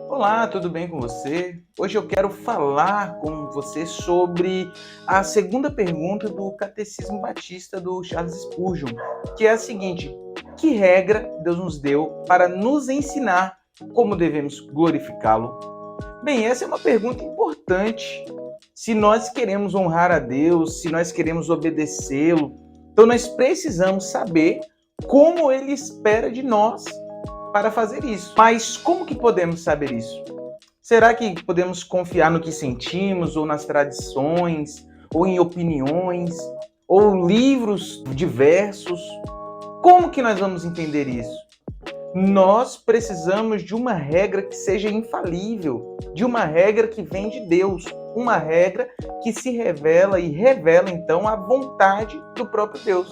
Olá, tudo bem com você? Hoje eu quero falar com você sobre a segunda pergunta do Catecismo Batista do Charles Spurgeon, que é a seguinte: que regra Deus nos deu para nos ensinar como devemos glorificá-lo? Bem, essa é uma pergunta importante. Se nós queremos honrar a Deus, se nós queremos obedecê-lo, então nós precisamos saber como ele espera de nós para fazer isso. Mas como que podemos saber isso? Será que podemos confiar no que sentimos, ou nas tradições, ou em opiniões, ou livros diversos? Como que nós vamos entender isso? Nós precisamos de uma regra que seja infalível, de uma regra que vem de Deus, uma regra que se revela e revela então a vontade do próprio Deus.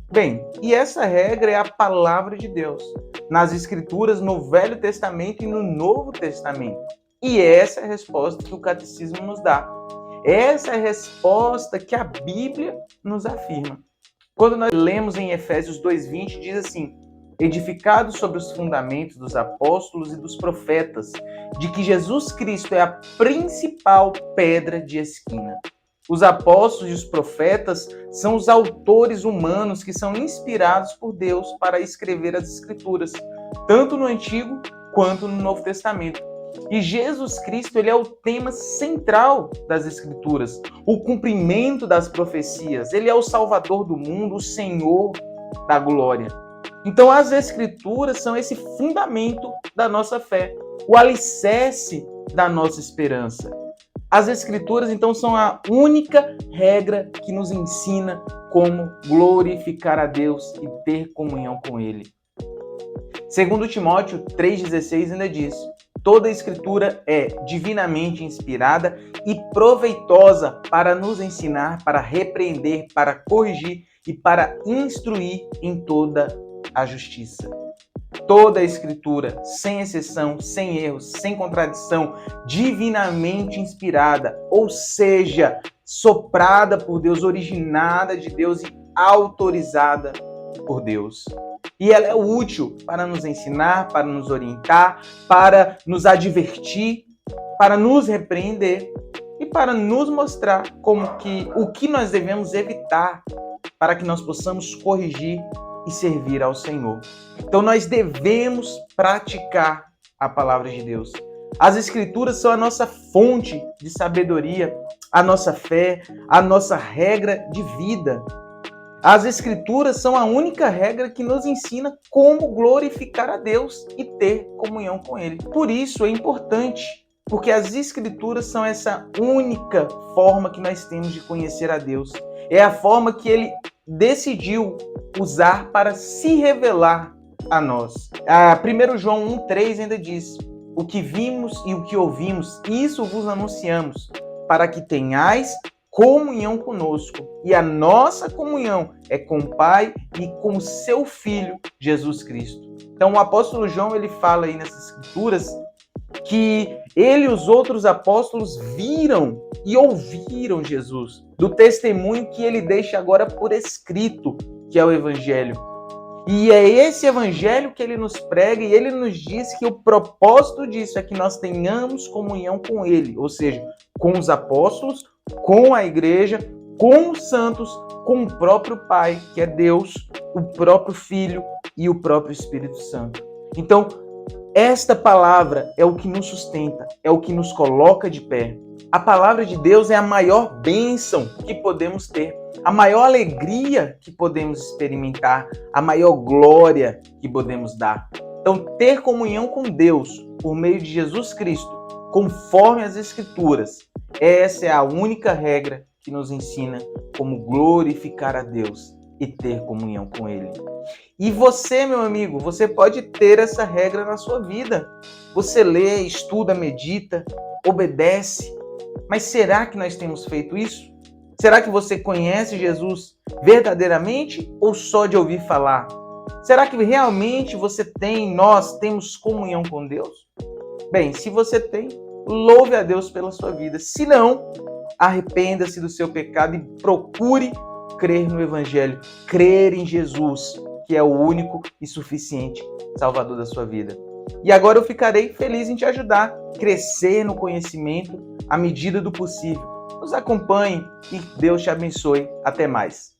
Bem, e essa regra é a palavra de Deus, nas Escrituras, no Velho Testamento e no Novo Testamento. E essa é a resposta que o Catecismo nos dá. Essa é a resposta que a Bíblia nos afirma. Quando nós lemos em Efésios 2:20, diz assim: edificados sobre os fundamentos dos apóstolos e dos profetas, de que Jesus Cristo é a principal pedra de esquina. Os apóstolos e os profetas são os autores humanos que são inspirados por Deus para escrever as Escrituras, tanto no Antigo quanto no Novo Testamento. E Jesus Cristo, ele é o tema central das Escrituras, o cumprimento das profecias. Ele é o Salvador do mundo, o Senhor da glória. Então, as Escrituras são esse fundamento da nossa fé, o alicerce da nossa esperança. As Escrituras, então, são a única regra que nos ensina como glorificar a Deus e ter comunhão com Ele. Segundo Timóteo 3,16 ainda diz: toda a Escritura é divinamente inspirada e proveitosa para nos ensinar, para repreender, para corrigir e para instruir em toda a justiça. Toda a Escritura, sem exceção, sem erros, sem contradição, divinamente inspirada, ou seja, soprada por Deus, originada de Deus e autorizada por Deus. E ela é útil para nos ensinar, para nos orientar, para nos advertir, para nos repreender e para nos mostrar o que nós devemos evitar para que nós possamos corrigir e servir ao Senhor. Então nós devemos praticar a palavra de Deus. As Escrituras são a nossa fonte de sabedoria, a nossa fé, a nossa regra de vida. As Escrituras são a única regra que nos ensina como glorificar a Deus e ter comunhão com Ele. Por isso é importante, porque as Escrituras são essa única forma que nós temos de conhecer a Deus. É a forma que Ele decidiu usar para se revelar a nós. 1 João 1,3 ainda diz: o que vimos e o que ouvimos, isso vos anunciamos, para que tenhais comunhão conosco. E a nossa comunhão é com o Pai e com o seu Filho, Jesus Cristo. Então o apóstolo João, ele fala aí nessas escrituras que ele e os outros apóstolos viram e ouviram Jesus, do testemunho que ele deixa agora por escrito, que é o Evangelho. E é esse Evangelho que ele nos prega, e ele nos diz que o propósito disso é que nós tenhamos comunhão com ele, ou seja, com os apóstolos, com a igreja, com os santos, com o próprio Pai, que é Deus, o próprio Filho e o próprio Espírito Santo. Então, esta palavra é o que nos sustenta, é o que nos coloca de pé. A palavra de Deus é a maior bênção que podemos ter, a maior alegria que podemos experimentar, a maior glória que podemos dar. Então, ter comunhão com Deus por meio de Jesus Cristo, conforme as Escrituras, essa é a única regra que nos ensina como glorificar a Deus e ter comunhão com Ele. E você, meu amigo, você pode ter essa regra na sua vida. Você lê, estuda, medita, obedece. Mas será que nós temos feito isso? Será que você conhece Jesus verdadeiramente ou só de ouvir falar? Será que realmente nós temos comunhão com Deus? Bem, se você tem, louve a Deus pela sua vida. Se não, arrependa-se do seu pecado e procure crer no Evangelho, crer em Jesus, que é o único e suficiente Salvador da sua vida. E agora eu ficarei feliz em te ajudar a crescer no conhecimento à medida do possível. Nos acompanhe e Deus te abençoe. Até mais.